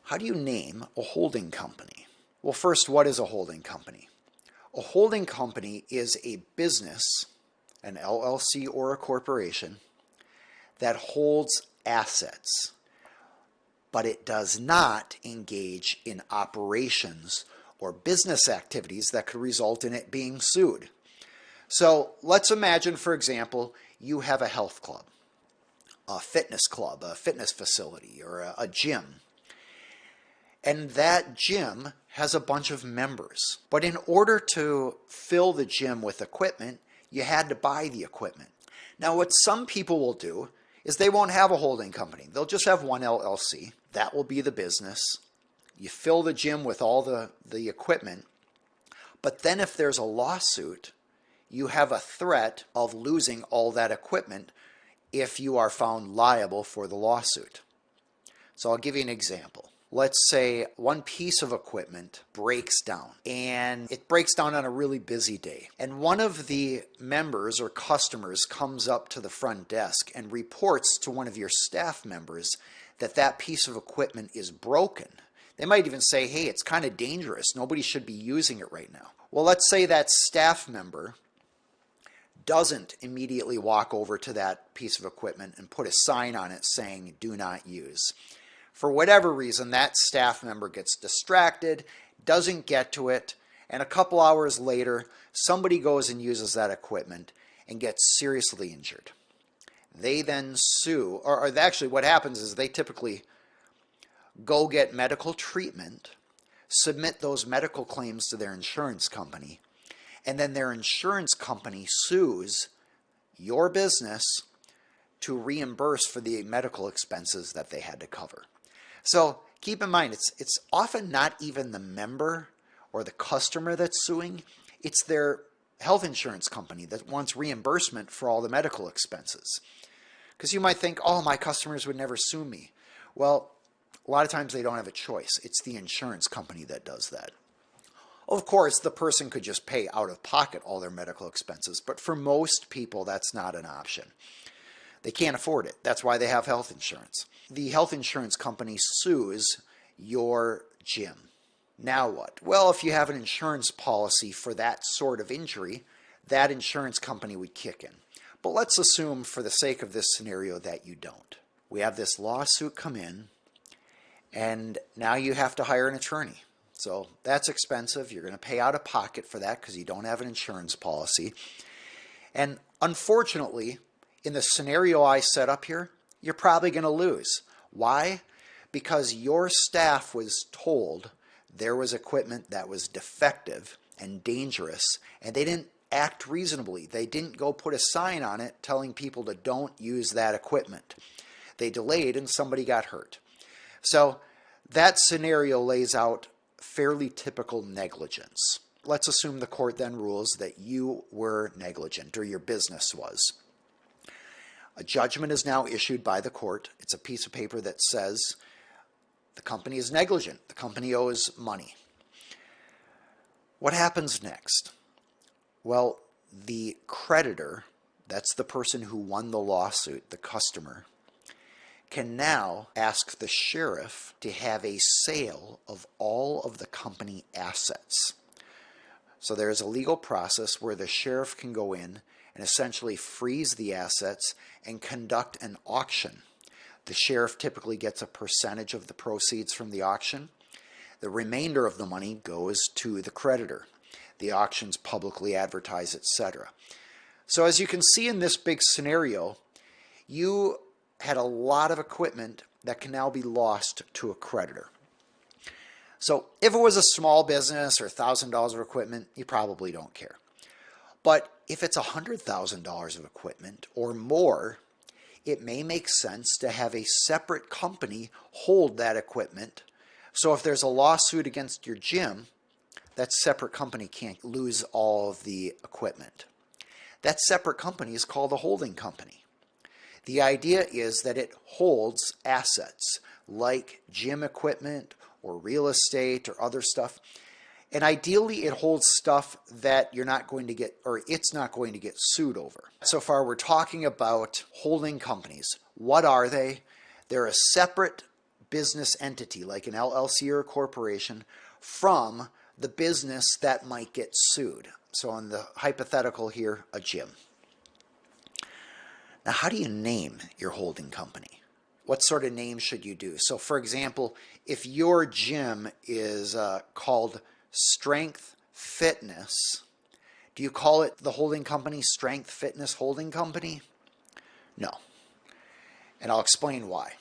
How do you name a holding company? Well, first, what is a holding company? A holding company is a business, an LLC or a corporation, that holds assets, but it does not engage in operations or business activities that could result in it being sued. So let's imagine, for example, you have a health club, a fitness facility, or a gym. And that gym has a bunch of members. But in order to fill the gym with equipment, you had to buy the equipment. Now, what some people will do is they won't have a holding company. They'll just have one LLC. That will be the business. You fill the gym with all the equipment. But then if there's a lawsuit, you have a threat of losing all that equipment if you are found liable for the lawsuit. So I'll give you an example. Let's say one piece of equipment breaks down, and it breaks down on a really busy day. And one of the members or customers comes up to the front desk and reports to one of your staff members that that piece of equipment is broken. They might even say, hey, it's kind of dangerous. Nobody should be using it right now. Well, let's say that staff member doesn't immediately walk over to that piece of equipment and put a sign on it saying, do not use. For whatever reason, that staff member gets distracted, doesn't get to it, and a couple hours later, somebody goes and uses that equipment and gets seriously injured. They then sue, or actually what happens is they typically go get medical treatment, submit those medical claims to their insurance company, and then their insurance company sues your business to reimburse for the medical expenses that they had to cover. So keep in mind, it's often not even the member or the customer that's suing. It's their health insurance company that wants reimbursement for all the medical expenses. Because you might think, oh, my customers would never sue me. Well, a lot of times they don't have a choice. It's the insurance company that does that. Of course, the person could just pay out of pocket all their medical expenses, but for most people, that's not an option. They can't afford it. That's why they have health insurance. The health insurance company sues your gym. Now what? Well, if you have an insurance policy for that sort of injury, that insurance company would kick in. But let's assume, for the sake of this scenario, that you don't. We have this lawsuit come in, and now you have to hire an attorney. So that's expensive. You're going to pay out of pocket for that because you don't have an insurance policy. And unfortunately, in the scenario I set up here, you're probably going to lose. Why? Because your staff was told there was equipment that was defective and dangerous, and they didn't act reasonably. They didn't go put a sign on it telling people to don't use that equipment. They delayed and somebody got hurt. So that scenario lays out fairly typical negligence. Let's assume the court then rules that you were negligent, or your business was. A judgment is now issued by the court. It's a piece of paper that says the company is negligent. The company owes money. What happens next? Well, the creditor, that's the person who won the lawsuit, the customer, can now ask the sheriff to have a sale of all of the company assets. So there's a legal process where the sheriff can go in and essentially freeze the assets and conduct an auction. The sheriff typically gets a percentage of the proceeds from the auction. The remainder of the money goes to the creditor. The auction's publicly advertised, etc. So as you can see in this big scenario, you had a lot of equipment that can now be lost to a creditor. So if it was a small business or $1,000 of equipment, you probably don't care. But if it's $100,000 of equipment or more, it may make sense to have a separate company hold that equipment. So if there's a lawsuit against your gym, that separate company can't lose all of the equipment. That separate company is called a holding company. The idea is that it holds assets like gym equipment or real estate or other stuff. And ideally, it holds stuff that you're not going to get, or it's not going to get sued over. So far, we're talking about holding companies. What are they? They're a separate business entity, like an LLC or a corporation, from the business that might get sued. So in the hypothetical here, a gym. Now, how do you name your holding company? What sort of name should you do? So for example, if your gym is called Strength Fitness, do you call it the holding company Strength Fitness Holding Company? No. And I'll explain why.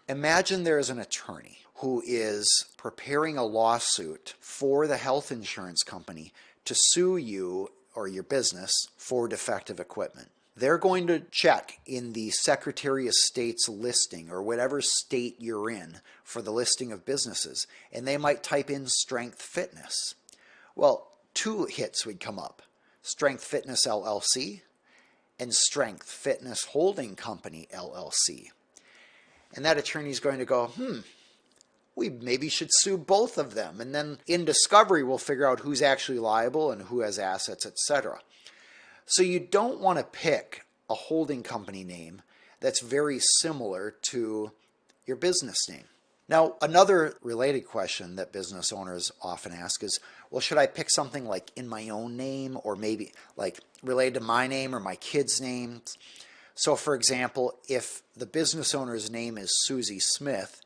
Imagine there is an attorney who is preparing a lawsuit for the health insurance company to sue you or your business for defective equipment. They're going to check in the Secretary of State's listing or whatever state you're in for the listing of businesses, and they might type in Strength Fitness. Well, two hits would come up: Strength Fitness LLC and Strength Fitness Holding Company LLC. And that attorney's going to go, we maybe should sue both of them. And then in discovery, we'll figure out who's actually liable and who has assets, etc. So you don't want to pick a holding company name that's very similar to your business name. Now, another related question that business owners often ask is, well, should I pick something like in my own name, or maybe like related to my name or my kid's name? So for example, if the business owner's name is Susie Smith,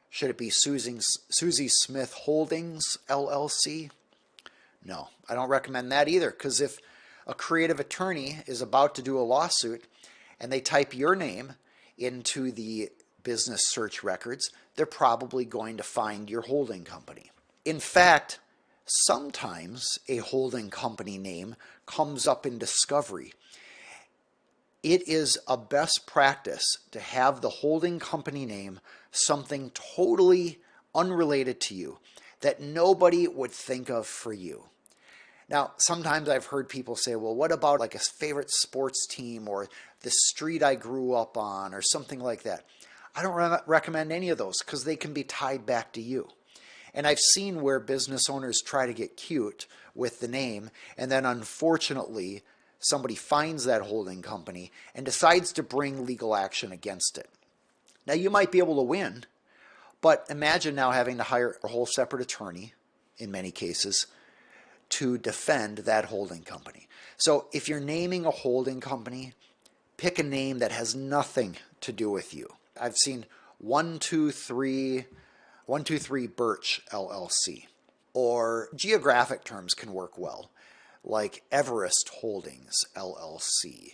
should it be Susie Smith Holdings LLC? No, I don't recommend that either, because if a creative attorney is about to do a lawsuit and they type your name into the business search records, they're probably going to find your holding company. In fact, sometimes a holding company name comes up in discovery. It is a best practice to have the holding company name something totally unrelated to you that nobody would think of for you. Now, sometimes I've heard people say, well, what about like a favorite sports team or the street I grew up on or something like that? I don't recommend any of those because they can be tied back to you. And I've seen where business owners try to get cute with the name, and then unfortunately, somebody finds that holding company and decides to bring legal action against it. Now, you might be able to win, but imagine now having to hire a whole separate attorney, in many cases, to defend that holding company. So if you're naming a holding company, pick a name that has nothing to do with you. I've seen 123 Birch LLC, or geographic terms can work well, like Everest Holdings LLC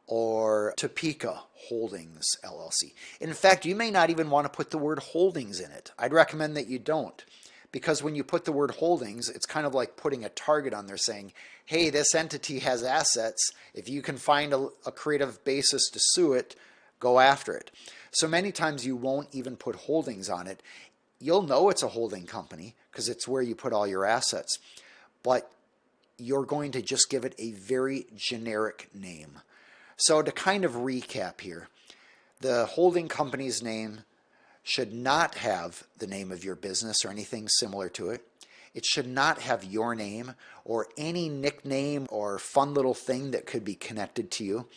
or Topeka Holdings LLC. In fact, you may not even want to put the word holdings in it. I'd recommend that you don't, because when you put the word holdings, it's kind of like putting a target on there saying, hey, this entity has assets. If you can find a creative basis to sue it, go after it. So many times you won't even put holdings on it. You'll know it's a holding company because it's where you put all your assets, but you're going to just give it a very generic name. So to kind of recap here, the holding company's name should not have the name of your business or anything similar to it. It should not have your name or any nickname or fun little thing that could be connected to you.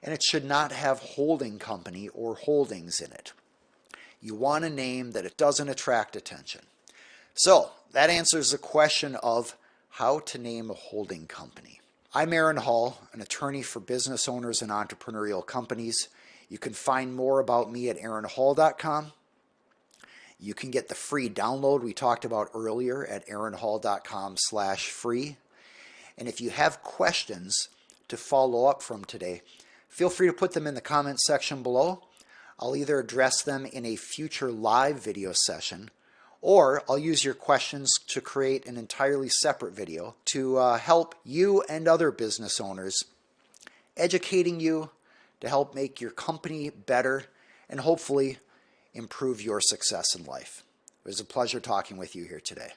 And it should not have holding company or holdings in it. You want a name that it doesn't attract attention. So that answers the question of how to name a holding company. I'm Aaron Hall, an attorney for business owners and entrepreneurial companies. You can find more about me at aaronhall.com. You can get the free download we talked about earlier at aaronhall.com/free. And if you have questions to follow up from today, feel free to put them in the comments section below. I'll either address them in a future live video session, or I'll use your questions to create an entirely separate video to help you and other business owners, educating you to help make your company better and hopefully improve your success in life. It was a pleasure talking with you here today.